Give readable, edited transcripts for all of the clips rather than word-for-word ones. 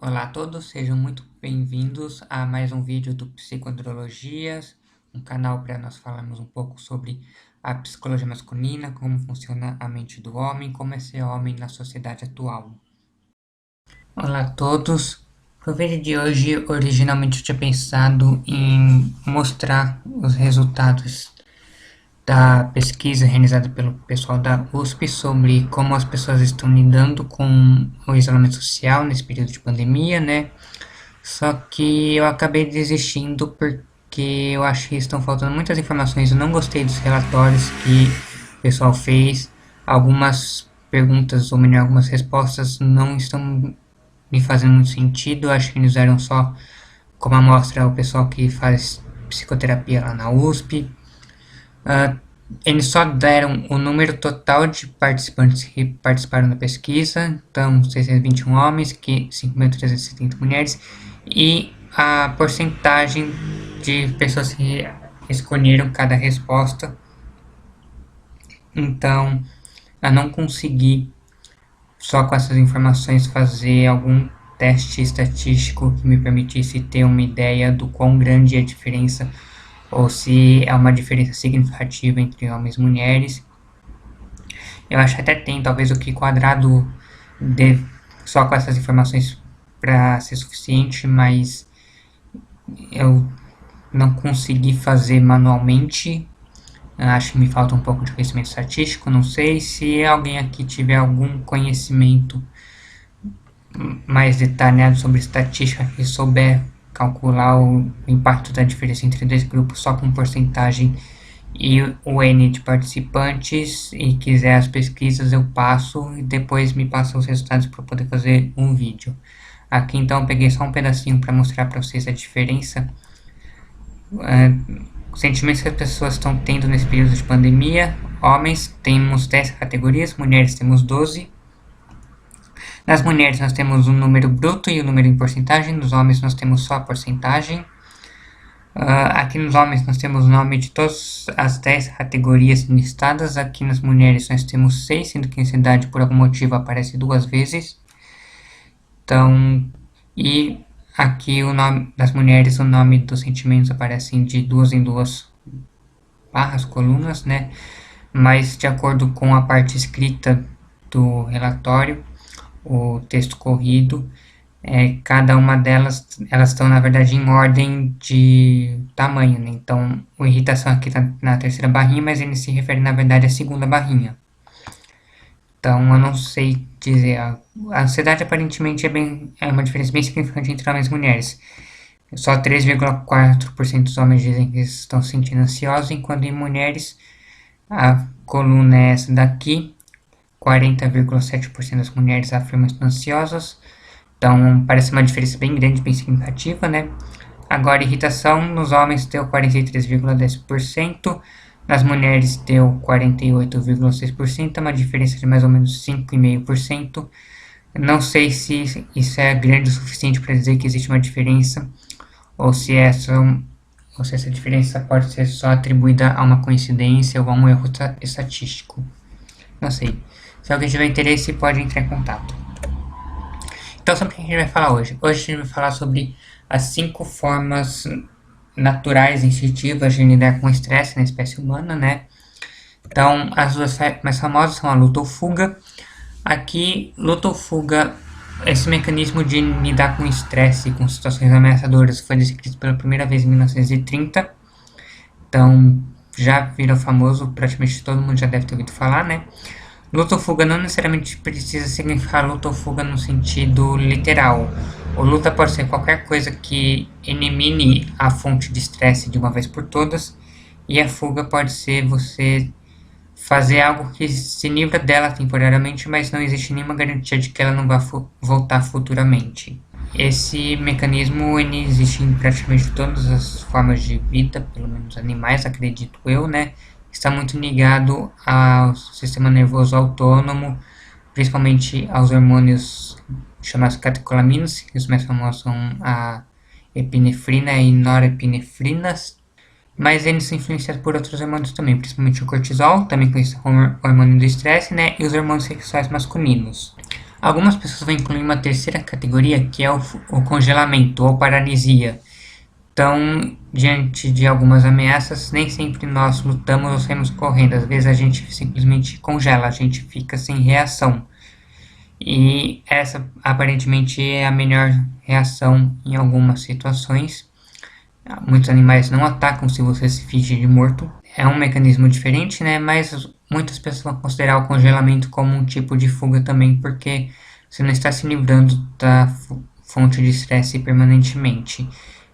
Olá a todos, sejam muito bem-vindos a mais um vídeo do Psicoandrologias, um canal para nós falarmos um pouco sobre a psicologia masculina, como funciona a mente do homem, como é ser homem na sociedade atual. Olá a todos, para o vídeo de hoje, originalmente eu tinha pensado em mostrar os resultados da pesquisa realizada pelo pessoal da USP sobre como as pessoas estão lidando com o isolamento social nesse período de pandemia, né? Só que eu acabei desistindo porque eu acho que estão faltando muitas informações. Eu não gostei dos relatórios que o pessoal fez. Algumas perguntas, ou melhor, algumas respostas não estão me fazendo muito sentido. Eu acho que eles usaram só como amostra o pessoal que faz psicoterapia lá na USP. Eles só deram o número total de participantes que participaram da pesquisa, então 621 homens, 5.370 mulheres, e a porcentagem de pessoas que escolheram cada resposta. Então, eu não consegui, só com essas informações, fazer algum teste estatístico que me permitisse ter uma ideia do quão grande é a diferença, ou se é uma diferença significativa entre homens e mulheres. Eu acho que até tem, talvez o Q quadrado só com essas informações para ser suficiente, mas eu não consegui fazer manualmente. Eu acho que me falta um pouco de conhecimento estatístico. Não sei se alguém aqui tiver algum conhecimento mais detalhado sobre estatística e souber calcular o impacto da diferença entre dois grupos só com porcentagem e o N de participantes e quiser as pesquisas, eu passo e depois me passa os resultados para poder fazer um vídeo. Aqui então eu peguei só um pedacinho para mostrar para vocês a diferença, os sentimentos que as pessoas estão tendo nesse período de pandemia. Homens temos 10 categorias, mulheres temos 12. Nas mulheres nós temos um número bruto e um número em porcentagem, nos homens nós temos só a porcentagem. Aqui nos homens nós temos o nome de todas as 10 categorias listadas. Aqui nas mulheres nós temos 6, sendo que a ansiedade por algum motivo aparece 2 vezes. Então, e aqui o nome das mulheres, o nome dos sentimentos aparecem de 2 em 2 barras, colunas, né? Mas de acordo com a parte escrita do relatório, o texto corrido, cada uma delas, elas estão na verdade em ordem de tamanho, né? Então, a irritação aqui está na terceira barrinha, mas ele se refere na verdade à segunda barrinha. Então, eu não sei dizer. A ansiedade aparentemente é uma diferença bem significante entre homens e mulheres. Só 3,4% dos homens dizem que estão se sentindo ansiosos, enquanto em mulheres a coluna é essa daqui. 40,7% das mulheres afirmam estar ansiosas. Então, parece uma diferença bem grande, bem significativa, né? Agora, irritação nos homens deu 43,10%, nas mulheres deu 48,6%, uma diferença de mais ou menos 5,5%. Não sei se isso é grande o suficiente para dizer que existe uma diferença, ou se essa diferença pode ser só atribuída a uma coincidência ou a um erro estatístico. Não sei. Se alguém tiver interesse, pode entrar em contato. Então, sobre o que a gente vai falar hoje? Hoje a gente vai falar sobre as 5 formas naturais e instintivas de lidar com o estresse na espécie humana, né? Então, as duas mais famosas são a luta ou fuga. Aqui, luta ou fuga, esse mecanismo de lidar com estresse e com situações ameaçadoras foi descrito pela primeira vez em 1930. Então, já virou famoso, praticamente todo mundo já deve ter ouvido falar, né? Luta ou fuga não necessariamente precisa significar luta ou fuga no sentido literal. O luta pode ser qualquer coisa que elimine a fonte de estresse de uma vez por todas, e a fuga pode ser você fazer algo que se livra dela temporariamente, mas não existe nenhuma garantia de que ela não vai voltar futuramente. Esse mecanismo ele existe em praticamente todas as formas de vida, pelo menos animais, acredito eu, né? Está muito ligado ao sistema nervoso autônomo, principalmente aos hormônios chamados catecolaminas, que os mais famosos são a epinefrina e norepinefrinas, mas eles são influenciados por outros hormônios também, principalmente o cortisol, também conhecido como hormônio do estresse, né, e os hormônios sexuais masculinos. Algumas pessoas vão incluir uma terceira categoria, que é o congelamento ou paralisia. Então, diante de algumas ameaças, nem sempre nós lutamos ou saímos correndo. Às vezes a gente simplesmente congela, a gente fica sem reação. E essa aparentemente é a melhor reação em algumas situações. Muitos animais não atacam se você se finge de morto. É um mecanismo diferente, né? Mas muitas pessoas vão considerar o congelamento como um tipo de fuga também, porque você não está se livrando da fonte de estresse permanentemente.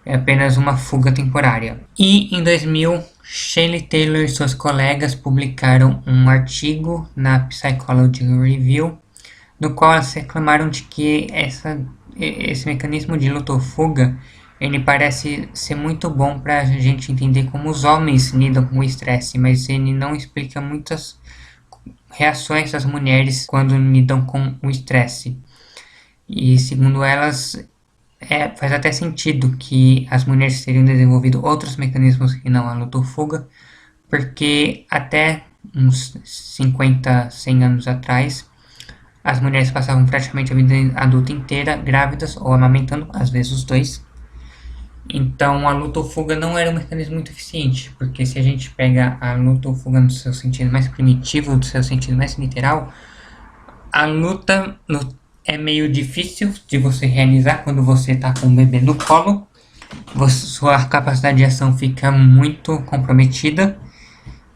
É apenas uma fuga temporária. E em 2000, Shelley Taylor e suas colegas publicaram um artigo na Psychology Review, no qual elas reclamaram de que esse mecanismo de luta ou fuga ele parece ser muito bom para a gente entender como os homens lidam com o estresse, mas ele não explica muitas reações das mulheres quando lidam com o estresse. E segundo elas, faz até sentido que as mulheres teriam desenvolvido outros mecanismos que não a luta ou fuga, porque até uns 50, 100 anos atrás, as mulheres passavam praticamente a vida adulta inteira grávidas ou amamentando, às vezes os dois. Então a luta ou fuga não era um mecanismo muito eficiente, porque se a gente pega a luta ou fuga no seu sentido mais primitivo, no seu sentido mais literal, a luta é meio difícil de você realizar quando você está com o bebê no colo. Sua capacidade de ação fica muito comprometida,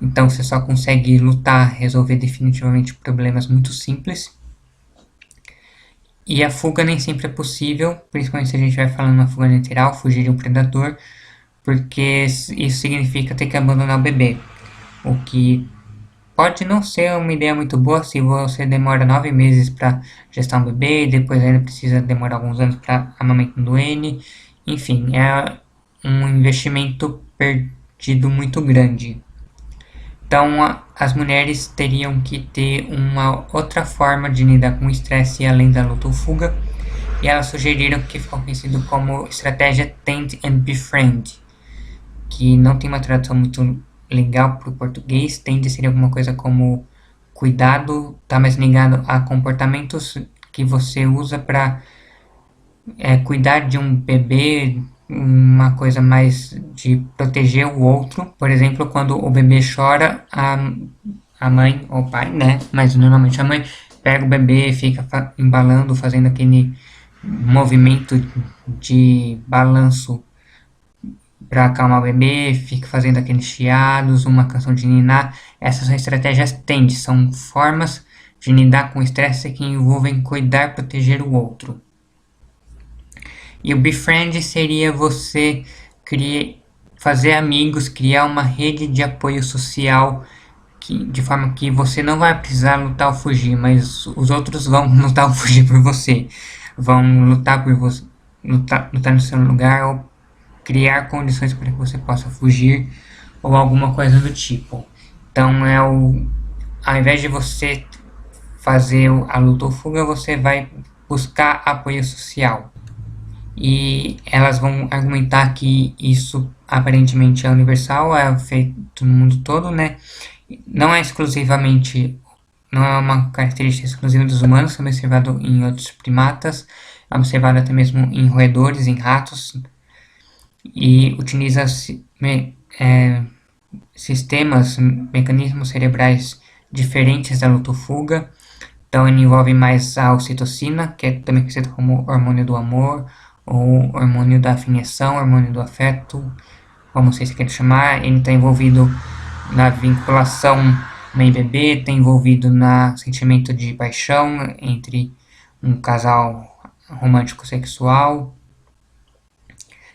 então você só consegue lutar, resolver definitivamente problemas muito simples. E a fuga nem sempre é possível, principalmente se a gente vai falando uma fuga literal, fugir de um predador, porque isso significa ter que abandonar o bebê. O que pode não ser uma ideia muito boa se você demora 9 meses para gestar um bebê, e depois ainda precisa demorar alguns anos para amamentar do N. Enfim, é um investimento perdido muito grande. Então, as mulheres teriam que ter uma outra forma de lidar com o estresse além da luta ou fuga, e elas sugeriram que ficou conhecido como estratégia Tend and Befriend, que não tem uma tradução muito legal para o português. Tend seria alguma coisa como cuidado, tá mais ligado a comportamentos que você usa para cuidar de um bebê, uma coisa mais de proteger o outro. Por exemplo, quando o bebê chora, a mãe ou o pai, né? Mas normalmente a mãe pega o bebê e fica embalando, fazendo aquele movimento de balanço para acalmar o bebê, fica fazendo aqueles chiados, uma canção de ninar. Essas são estratégias TEND, são formas de lidar com o estresse que envolvem cuidar, proteger o outro. E o befriend seria você fazer amigos, criar uma rede de apoio social, de forma que você não vai precisar lutar ou fugir, mas os outros vão lutar ou fugir por você. Vão lutar por você, lutar no seu lugar, ou criar condições para que você possa fugir, ou alguma coisa do tipo. Então, ao invés de você fazer a luta ou fuga, você vai buscar apoio social. E elas vão argumentar que isso aparentemente é universal, é feito no mundo todo, né? Não é exclusivamente, não é uma característica exclusiva dos humanos, é observado em outros primatas, é observado até mesmo em roedores, em ratos, e utiliza sistemas, mecanismos cerebrais diferentes da luta ou fuga. Então ele envolve mais a ocitocina, que é também conhecido como hormônio do amor, ou hormônio da afinação, hormônio do afeto, como vocês querem chamar. Ele está envolvido na vinculação mãe-bebê, está envolvido no sentimento de paixão entre um casal romântico sexual,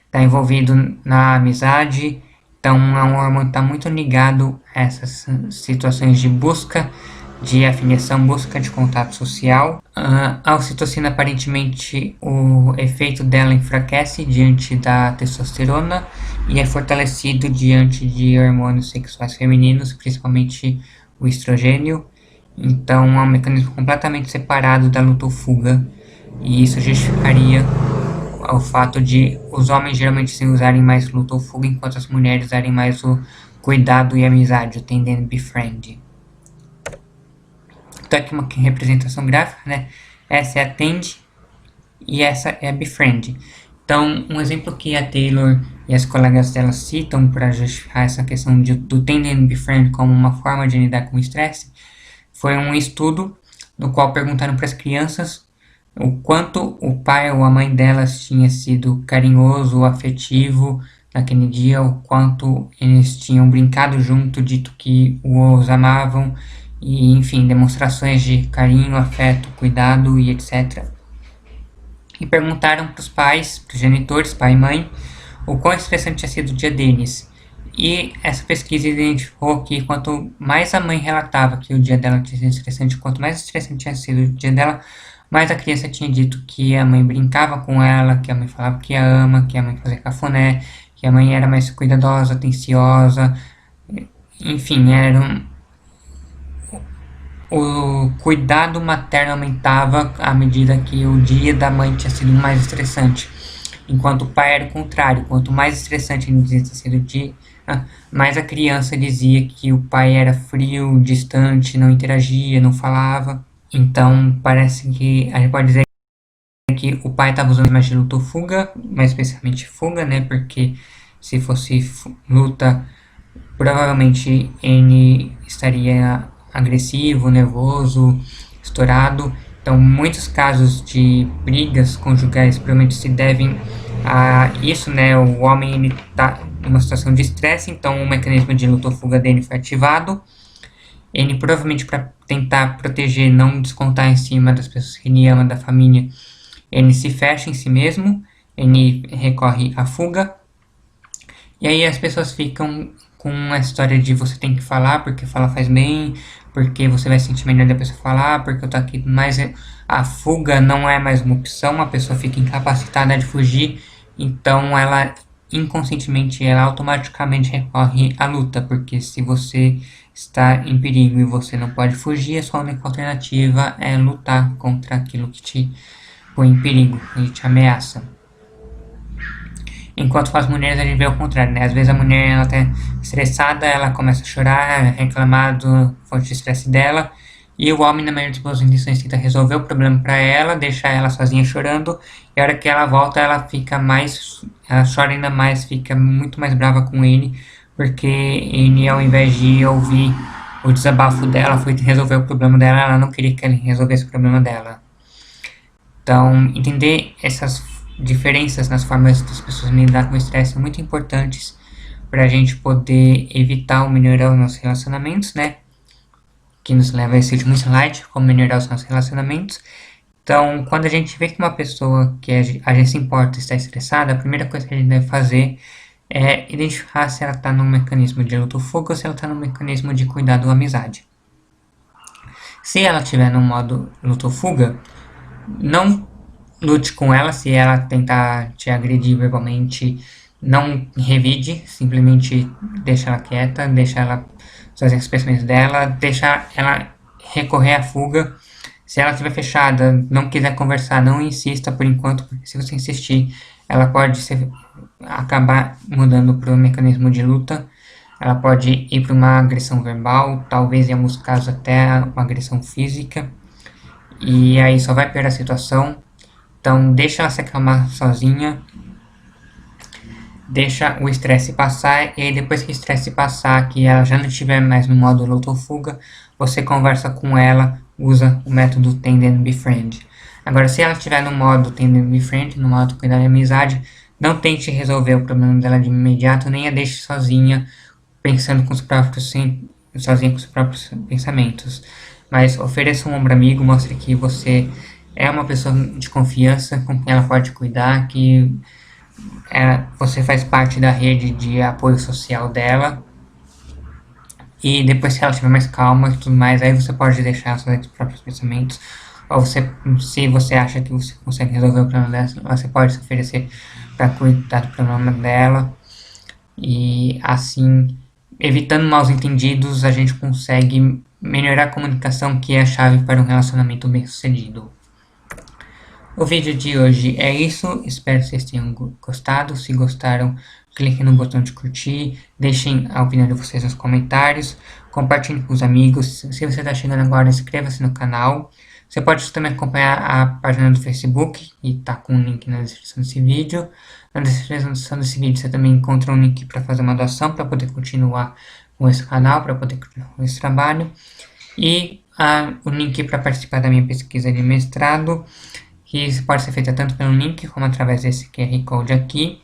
está envolvido na amizade. Então é um hormônio que está muito ligado a essas situações de busca de afiliação, busca de contato social. A ocitocina, aparentemente, o efeito dela enfraquece diante da testosterona e é fortalecido diante de hormônios sexuais femininos, principalmente o estrogênio. Então é um mecanismo completamente separado da luta ou fuga, e isso justificaria o fato de os homens geralmente se usarem mais luta ou fuga, enquanto as mulheres usarem mais o cuidado e amizade, o tend and befriend. Então aqui uma representação gráfica, né? essa é a tend e essa é a befriend. Então, um exemplo que a Taylor e as colegas dela citam para justificar essa questão do tend and befriend como uma forma de lidar com o estresse foi um estudo no qual perguntaram para as crianças o quanto o pai ou a mãe delas tinha sido carinhoso, afetivo naquele dia, o quanto eles tinham brincado junto, dito que os amavam, e enfim, demonstrações de carinho, afeto, cuidado e etc. E perguntaram para os pais, para os genitores, pai e mãe, o quão estressante tinha sido o dia deles. E essa pesquisa identificou que quanto mais a mãe relatava que o dia dela tinha sido estressante, quanto mais estressante tinha sido o dia dela, mais a criança tinha dito que a mãe brincava com ela, que a mãe falava que a ama, que a mãe fazia cafuné, que a mãe era mais cuidadosa, atenciosa, enfim, o cuidado materno aumentava à medida que o dia da mãe tinha sido mais estressante. Enquanto o pai era o contrário, quanto mais estressante ele dizia ter sido o dia, mais a criança dizia que o pai era frio, distante, não interagia, não falava. Então parece que a gente pode dizer que o pai estava usando mais de luta ou fuga, mais especificamente fuga, né? Porque se fosse luta, provavelmente ele estaria agressivo, nervoso, estourado. Então, muitos casos de brigas conjugais provavelmente se devem a isso, né? O homem ele está em uma situação de estresse, então o mecanismo de luta ou fuga dele foi ativado. Ele provavelmente para tentar proteger, não descontar em cima das pessoas que ele ama, da família, ele se fecha em si mesmo, ele recorre à fuga. E aí as pessoas ficam com a história de você tem que falar porque falar faz bem, porque você vai sentir melhor da pessoa falar, porque eu tô aqui, mas a fuga não é mais uma opção, a pessoa fica incapacitada de fugir, então ela inconscientemente, ela automaticamente recorre à luta, porque se você está em perigo e você não pode fugir, a sua única alternativa é lutar contra aquilo que te põe em perigo e te ameaça. Enquanto com as mulheres a gente vê o contrário, né? Às vezes a mulher ela tá estressada, ela começa a chorar, reclamar do fonte de estresse dela, e o homem, na maioria das boas intenções, tenta resolver o problema para ela, deixar ela sozinha chorando, e a hora que ela volta, ela fica mais, ela chora ainda mais, fica muito mais brava com ele, porque ele, ao invés de ouvir o desabafo dela, foi resolver o problema dela, ela não queria que ele resolvesse o problema dela. Então, entender essas diferenças nas formas das pessoas lidar com o estresse são muito importantes para a gente poder evitar ou melhorar os nossos relacionamentos, né? Que nos leva a esse último slide, como melhorar os nossos relacionamentos. Então, quando a gente vê que uma pessoa que a gente se importa está estressada, a primeira coisa que a gente deve fazer é identificar se ela está num mecanismo de luta ou fuga ou se ela está num mecanismo de cuidado ou amizade. Se ela estiver no modo luta ou fuga, não lute com ela. Se ela tentar te agredir verbalmente, não revide, simplesmente deixa ela quieta, deixa ela fazer os pensamentos dela, deixa ela recorrer à fuga. Se ela estiver fechada, não quiser conversar, não insista por enquanto, porque se você insistir, ela pode acabar mudando para o mecanismo de luta. Ela pode ir para uma agressão verbal, talvez em alguns casos até uma agressão física, e aí só vai piorar a situação. Então deixa ela se acalmar sozinha, deixa o estresse passar, e aí depois que o estresse passar, que ela já não estiver mais no modo luta ou fuga, você conversa com ela, usa o método Tend and Befriend. Agora, se ela estiver no modo Tend and Befriend, no modo cuidar de amizade, não tente resolver o problema dela de imediato, nem a deixe sozinha, pensando com os próprios, sozinha com os próprios pensamentos. Mas ofereça um ombro amigo, mostre que você é uma pessoa de confiança com quem ela pode cuidar, que você faz parte da rede de apoio social dela. E depois que ela estiver mais calma e tudo mais, aí você pode deixar seus próprios pensamentos. Ou você, se você acha que você consegue resolver o problema dela, você pode se oferecer para cuidar do problema dela. E assim, evitando maus entendidos, a gente consegue melhorar a comunicação, que é a chave para um relacionamento bem sucedido. O vídeo de hoje é isso, espero que vocês tenham gostado. Se gostaram, cliquem no botão de curtir, deixem a opinião de vocês nos comentários, compartilhem com os amigos. Se você está chegando agora, inscreva-se no canal. Você pode também acompanhar a página do Facebook, e tá com o link na descrição desse vídeo. Na descrição desse vídeo você também encontra um link para fazer uma doação, para poder continuar com esse canal, para poder continuar com esse trabalho. E o link para participar da minha pesquisa de mestrado, que pode ser feita tanto pelo link como através desse QR Code aqui.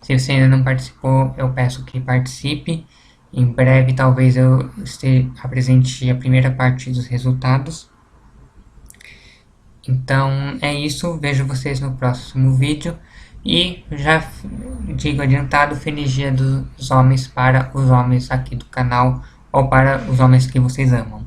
Se você ainda não participou, eu peço que participe. Em breve, talvez eu apresente a primeira parte dos resultados. Então, é isso. Vejo vocês no próximo vídeo. E já digo adiantado, feliz dia dos homens para os homens aqui do canal, ou para os homens que vocês amam.